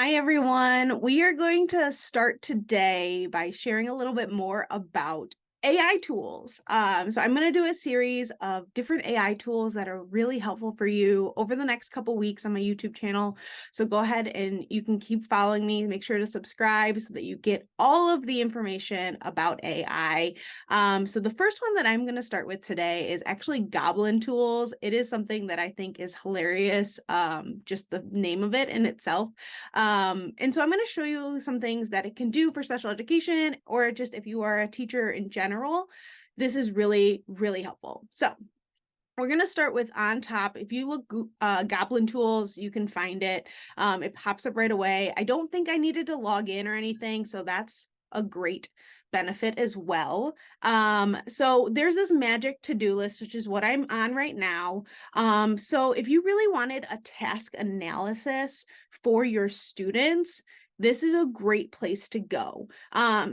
Hi, everyone. We are going to start today by sharing a little bit more about AI tools. So I'm going to do a series of different AI tools that are really helpful for you over the next couple weeks on my YouTube channel. So go ahead and you can keep following me. Make sure to subscribe so that you get all of the information about AI. So the first one that I'm going to start with today is actually Goblin Tools. It is something that I think is hilarious, just the name of it in itself. And so I'm going to show you some things that it can do for special education, or just if you are a teacher in general. This is really, really helpful. So we're going to start with on top. If you look Goblin Tools, you can find it. It pops up right away. I don't think I needed to log in or anything, so that's a great benefit as well. So there's this magic to-do list, which is what I'm on right now. So if you really wanted a task analysis for your students, this is a great place to go.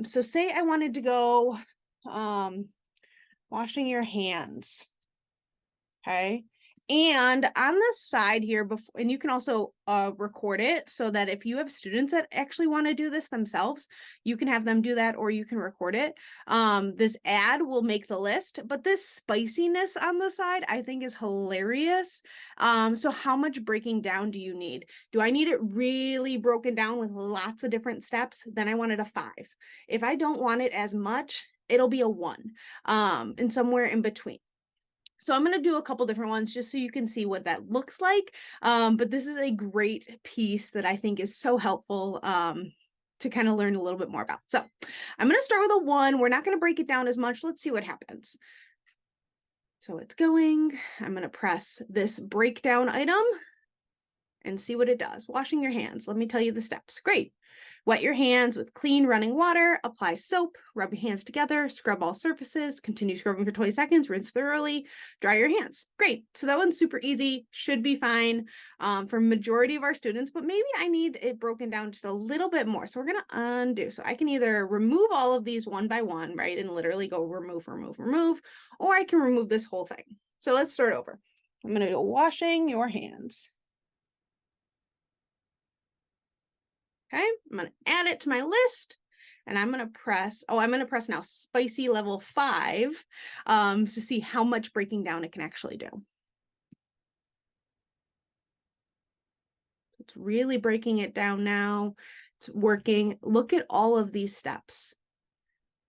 So say I wanted to go washing your hands. Okay. And on the side here, before, and you can also record it so that if you have students that actually want to do this themselves, you can have them do that, or you can record it. This ad will make the list, but this spiciness on the side, I think, is hilarious. So how much breaking down do you need? Do I need it really broken down with lots of different steps? Then I want it a 5. If I don't want it as much, it'll be a 1, and somewhere in between. So I'm going to do a couple different ones just so you can see what that looks like. But this is a great piece that I think is so helpful to kind of learn a little bit more about. So I'm going to start with a 1. We're not going to break it down as much. Let's see what happens. So it's going. I'm going to press this breakdown item and see what it does. Washing your hands. Let me tell you the steps. Great. Wet your hands with clean running water, apply soap, rub your hands together, scrub all surfaces, continue scrubbing for 20 seconds, rinse thoroughly, dry your hands. Great. So that one's super easy, should be fine for majority of our students, but maybe I need it broken down just a little bit more. So we're going to undo. So I can either remove all of these one by one, right, and literally go remove, remove, remove, or I can remove this whole thing. So let's start over. I'm going to go washing your hands. Okay, I'm going to add it to my list, and I'm going to press, I'm going to press now spicy level 5 to see how much breaking down it can actually do. So it's really breaking it down now. It's working. Look at all of these steps.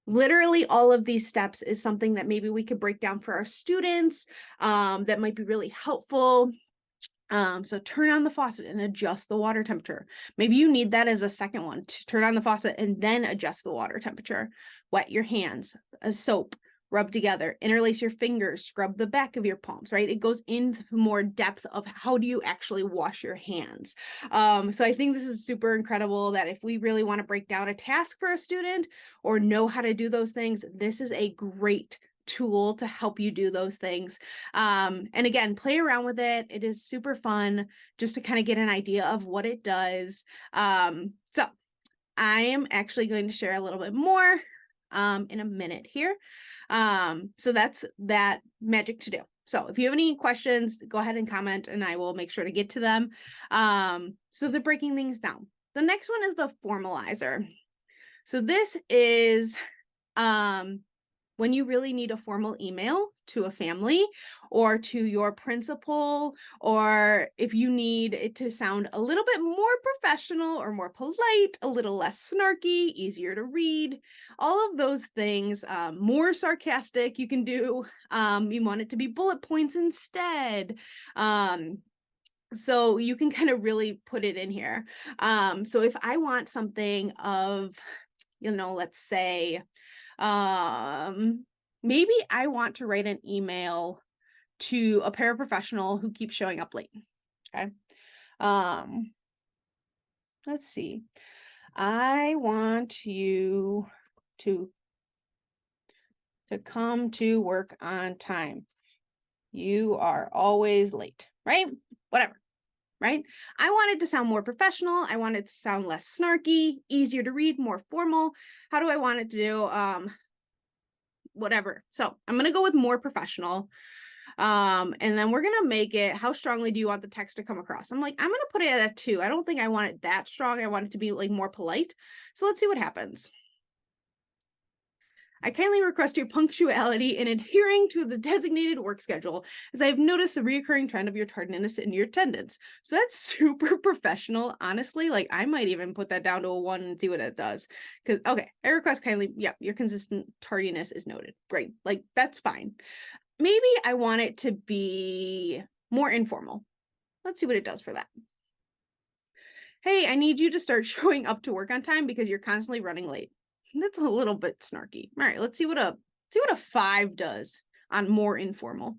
Literally all of these steps is something that maybe we could break down for our students that might be really helpful. So turn on the faucet and adjust the water temperature. Maybe you need that as a second one, to turn on the faucet and then adjust the water temperature. Wet your hands, soap, rub together, interlace your fingers, scrub the back of your palms, right? It goes into more depth of how do you actually wash your hands. So I think this is super incredible that if we really want to break down a task for a student or know how to do those things, this is a great tool to help you do those things. And again, play around with it. It is super fun just to kind of get an idea of what it does. So I am actually going to share a little bit more in a minute here. So that's that magic to do. So if you have any questions, go ahead and comment and I will make sure to get to them. So they're breaking things down. The next one is the formalizer. So this is when you really need a formal email to a family or to your principal, or if you need it to sound a little bit more professional or more polite, a little less snarky, easier to read, all of those things, more sarcastic you can do. You want it to be bullet points instead. So you can kind of really put it in here. So if I want something of, let's say, maybe I want to write an email to a paraprofessional who keeps showing up late. Okay. Let's see. I want you to come to work on time. You are always late, right? Whatever. Right? I want it to sound more professional. I want it to sound less snarky, easier to read, more formal. How do I want it to do? Whatever. So I'm going to go with more professional. And then we're going to make it, how strongly do you want the text to come across? I'm like, I'm going to put it at a 2. I don't think I want it that strong. I want it to be like more polite. So let's see what happens. I kindly request your punctuality in adhering to the designated work schedule, as I have noticed a recurring trend of your tardiness in your attendance. So that's super professional, honestly. Like, I might even put that down to a 1 and see what it does. Because, okay, I request kindly, yeah, your consistent tardiness is noted. Great, like, that's fine. Maybe I want it to be more informal. Let's see what it does for that. Hey, I need you to start showing up to work on time because you're constantly running late. That's a little bit snarky. All right, let's see what a 5 does on more informal.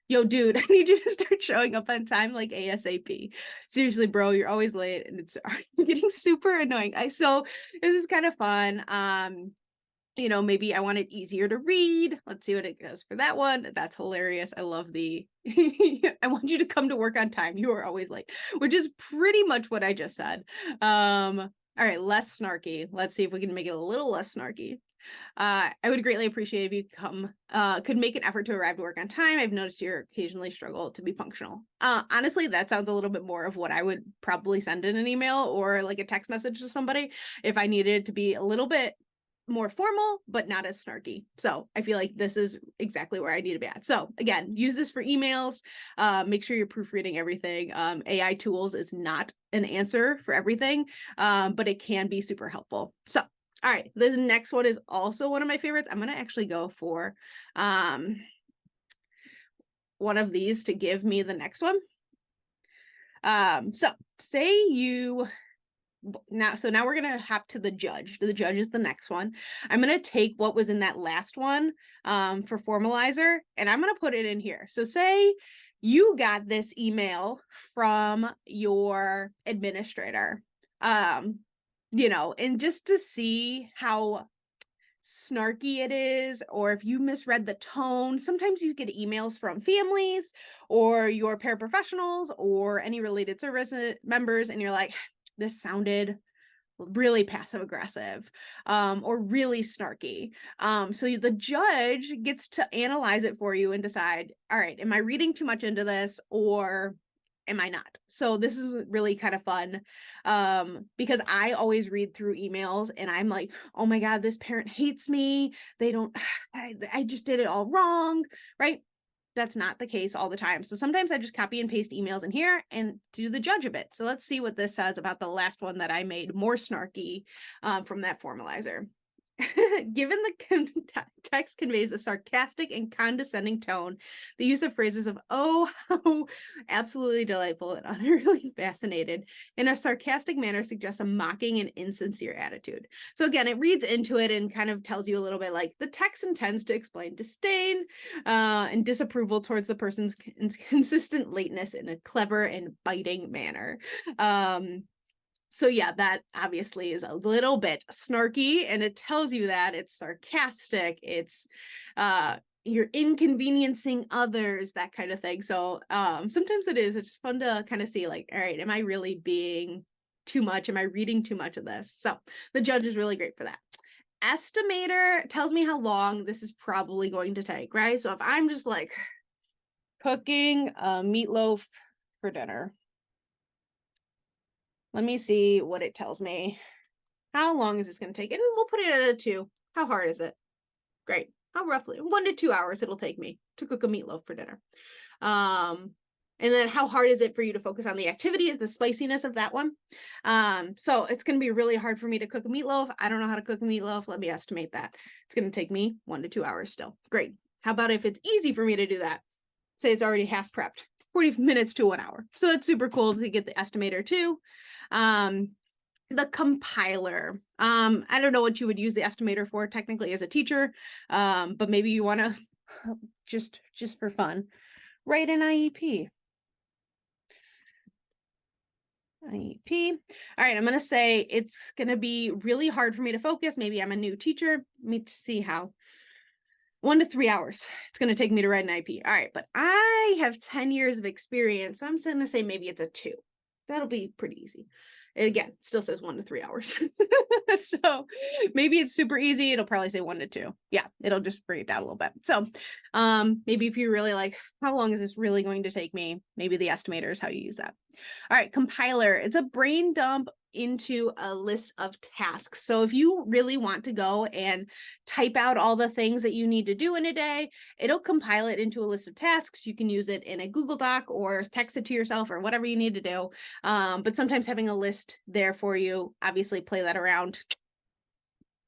Yo, dude, I need you to start showing up on time like ASAP. Seriously, bro, you're always late and it's getting super annoying. So this is kind of fun. You know, maybe I want it easier to read. Let's see what it does for that one. That's hilarious. I love the, I want you to come to work on time. You are always late, which is pretty much what I just said. All right, less snarky. Let's see if we can make it a little less snarky. I would greatly appreciate if you could make an effort to arrive to work on time. I've noticed you occasionally struggle to be functional. Honestly, that sounds a little bit more of what I would probably send in an email or like a text message to somebody if I needed to be a little bit more formal, but not as snarky. So I feel like this is exactly where I need to be at. So again, use this for emails. Make sure you're proofreading everything. AI tools is not an answer for everything, but it can be super helpful. So, all right, this next one is also one of my favorites. I'm going to actually go for one of these to give me the next one. So say you... Now we're going to hop to the judge. The judge is the next one. I'm going to take what was in that last one for formalizer, and I'm going to put it in here. So say you got this email from your administrator, you know, and just to see how snarky it is, or if you misread the tone. Sometimes you get emails from families or your paraprofessionals or any related service members, and you're like, this sounded really passive aggressive or really snarky. So the judge gets to analyze it for you and decide, all right, am I reading too much into this or am I not? So this is really kind of fun because I always read through emails and I'm like, oh my God, this parent hates me. They don't, I just did it all wrong, right? That's not the case all the time. So sometimes I just copy and paste emails in here and do the judge a bit. So let's see what this says about the last one that I made more snarky from that formalizer. Given the text conveys a sarcastic and condescending tone, the use of phrases of, oh, how absolutely delightful and utterly fascinated in a sarcastic manner suggests a mocking and insincere attitude. So again, it reads into it and kind of tells you a little bit like the text intends to explain disdain and disapproval towards the person's consistent lateness in a clever and biting manner. So yeah, that obviously is a little bit snarky, and it tells you that it's sarcastic, it's you're inconveniencing others, that kind of thing. So sometimes it's fun to kind of see like, all right, am I really being too much? Am I reading too much of this? So the judge is really great for that. Estimator tells me how long this is probably going to take, right? So if I'm just like cooking a meatloaf for dinner, let me see what it tells me. How long is this going to take? And we'll put it at a 2. How hard is it? Great. How roughly 1 to 2 hours it'll take me to cook a meatloaf for dinner. And then how hard is it for you to focus on the activity? Is the spiciness of that one. So it's going to be really hard for me to cook a meatloaf. I don't know how to cook a meatloaf. Let me estimate that. It's going to take me 1 to 2 hours still. Great. How about if it's easy for me to do that? Say it's already half prepped. 40 minutes to 1 hour. So that's super cool to get the estimator too. The compiler. I don't know what you would use the estimator for technically as a teacher, but maybe you want to just for fun, write an IEP. IEP. All right, I'm going to say it's going to be really hard for me to focus. Maybe I'm a new teacher. Let me see how. 1 to 3 hours it's going to take me to write an IEP. All right, but I have 10 years of experience, so I'm going to say maybe it's a 2. That'll be pretty easy. Again, it still says 1 to 3 hours. So maybe it's super easy. It'll probably say 1 to 2. Yeah, it'll just bring it down a little bit. So maybe if you're really like, how long is this really going to take me? Maybe the estimator is how you use that. All right, compiler. It's a brain dump into a list of tasks. So if you really want to go and type out all the things that you need to do in a day, it'll compile it into a list of tasks. You can use it in a Google Doc or text it to yourself or whatever you need to do. But sometimes having a list there for you, obviously play that around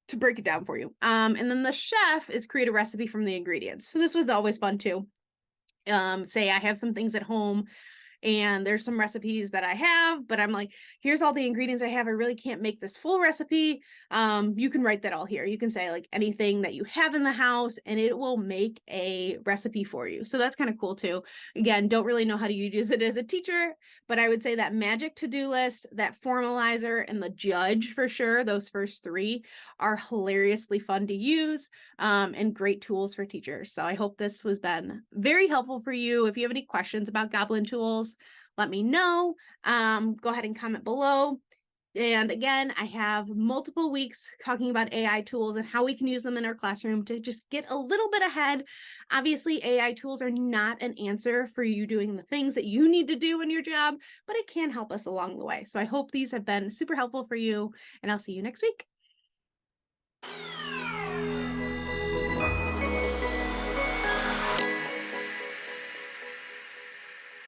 to break it down for you. And then the chef is create a recipe from the ingredients. So this was always fun too. Say I have some things at home and there's some recipes that I have, but I'm like, here's all the ingredients I have. I really can't make this full recipe. You can write that all here. You can say like anything that you have in the house and it will make a recipe for you. So that's kind of cool too. Again, don't really know how to use it as a teacher, but I would say that magic to-do list, that formalizer, and the judge for sure, those first 3 are hilariously fun to use and great tools for teachers. So I hope this has been very helpful for you. If you have any questions about Goblin Tools, let me know. Go ahead and comment below. And again, I have multiple weeks talking about AI tools and how we can use them in our classroom to just get a little bit ahead. Obviously, AI tools are not an answer for you doing the things that you need to do in your job, but it can help us along the way. So I hope these have been super helpful for you, and I'll see you next week.